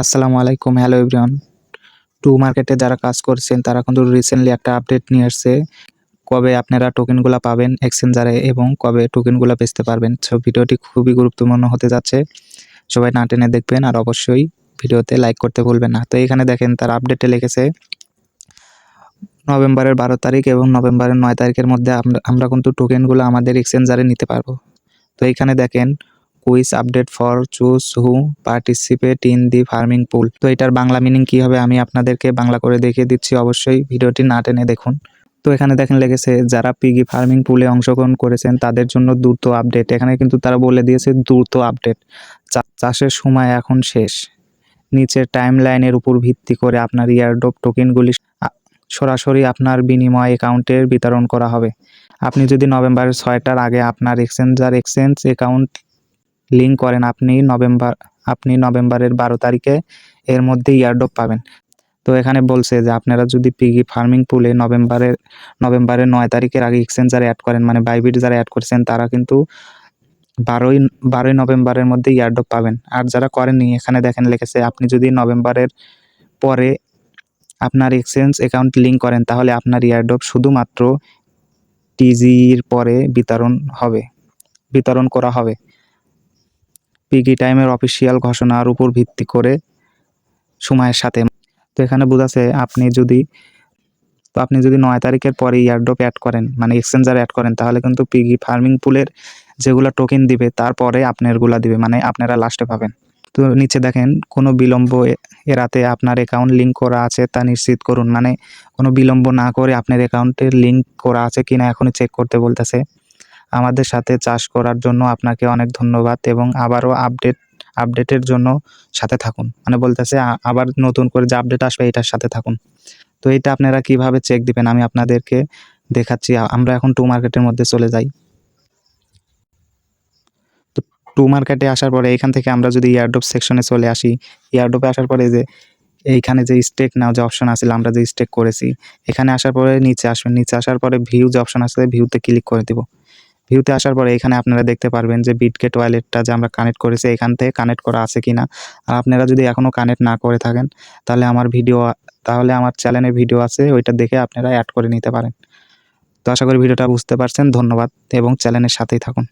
আসসালামু আলাইকুম, hello everyone. Two মার্কেটে যারা কাজ করছেন তারা কিন্তু রিসেন্টলি একটা আপডেট নিয়ে আসছে। কবে আপনারা টোকেনগুলা পাবেন এক্সচেঞ্জারে এবং কবে টোকেনগুলা বেচতে পারবেন। সো ভিডিওটি খুবই গুরুত্বপূর্ণ হতে যাচ্ছে। সবাই না টেনে দেখবেন আর অবশ্যই ভিডিওতে লাইক করতে ভুলবেন না। তো এখানে দেখেন তার আপডেটে লিখেছে নভেম্বরের 12 তারিখ এবং নভেম্বরের 9 তারিখের মধ্যে আমরা কিন্তু টোকেনগুলো আমাদের এক্সচেঞ্জারে নিতে পারবো। তো এইখানে দেখেন quiz update for choose who participate in the farming pool. তো এটার বাংলা মিনিং কী হবে আমি আপনাদেরকে বাংলা করে দেখিয়ে দিচ্ছি, অবশ্যই ভিডিওটি না টেনে দেখুন। তো এখানে দেখেন লেগেছে যারা পিগি ফার্মিং পুলে অংশগ্রহণ করেছেন তাদের জন্য দ্রুত আপডেট। এখানে কিন্তু তারা বলে দিয়েছে দ্রুত আপডেট, চাষের সময় এখন শেষ। নিচের টাইম লাইনের উপর ভিত্তি করে আপনার ইয়ারড্রপ টোকেনগুলি সরাসরি আপনার বিনিময় অ্যাকাউন্টে বিতরণ করা হবে। আপনি যদি নভেম্বরের 6টার আগে আপনার এক্সচেঞ্জ অ্যাকাউন্ট লিঙ্ক করেন আপনি নভেম্বরের 12 তারিখে এর মধ্যে ইয়ারড্রপ পাবেন। তো এখানে বলছে যে আপনারা যদি পিগি ফার্মিং পুলে নভেম্বরের 9 তারিখের আগে এক্সচেঞ্জারে অ্যাড করেন, মানে বাইবিট যারা অ্যাড করেছেন তারা কিন্তু 12ই নভেম্বরের মধ্যে ইয়ারড্রপ পাবেন। আর যারা করেননি এখানে দেখেন লিখেছে আপনি যদি নভেম্বরের পরে আপনার এক্সচেঞ্জ অ্যাকাউন্ট লিঙ্ক করেন তাহলে আপনার ইয়ারড্রপ শুধুমাত্র টিজির পরে বিতরণ করা হবে পিগি টাইমের অফিসিয়াল ঘোষণার উপর ভিত্তি করে সময়ের সাথে। তো এখানে বোঝাচ্ছে আপনি যদি 9 তারিখের পরে ইয়ারড্রপ অ্যাড করেন, মানে এক্সচেঞ্জার অ্যাড করেন, তাহলে কিন্তু পিগি ফার্মিং পুলের যেগুলো টোকেন দিবে তারপরে আপনারগুলা দিবে, মানে আপনারা লাস্টে পাবেন। তো নিচে দেখেন কোনো বিলম্ব এড়াতে আপনার অ্যাকাউন্ট লিঙ্ক করা আছে তা নিশ্চিত করুন, মানে কোনো বিলম্ব না করে আপনার অ্যাকাউন্টের লিঙ্ক করা আছে কিনা এখনই চেক করতে বলতেছে। আমাদের সাথে চাষ করার জন্য আপনাকে অনেক ধন্যবাদ এবং আবারও আপডেটের জন্য সাথে থাকুন, মানে বলতেছে আবার নতুন করে যে আপডেট আসবে এটার সাথে থাকুন। তো এটা আপনারা কিভাবে চেক দিবেন আমি আপনাদেরকে দেখাচ্ছি। আমরা এখন টু মার্কেটের মধ্যে চলে যাই। তো টু মার্কেটে আসার পরে এখান থেকে আমরা যদি ইয়ারড্রপ সেকশনে চলে আসি, ইয়ারড্রপে আসার পরে যে এইখানে যে স্টেক নাও যে অপশন আছে, আমরা যে স্টেক করেছি এখানে আসার পরে নিচে আসবেন। নিচে আসার পরে ভিউ যে অপশন আছে ভিউতে ক্লিক করে দিব। ভিউতে আসার পরে এখানে আপনারা দেখতে পারবেন যে বিটগেট ওয়ালেটটা যে আমরা কানেক্ট করেছি এখান থেকে কানেক্ট করা আছে কিনা। আর আপনারা যদি এখনও কানেক্ট না করে থাকেন তাহলে আমার চ্যানেলে ভিডিও আছে, ওইটা দেখে আপনারা অ্যাড করে নিতে পারেন। তো আশা করি ভিডিওটা বুঝতে পারছেন। ধন্যবাদ এবং চ্যানেলের সাথেই থাকুন।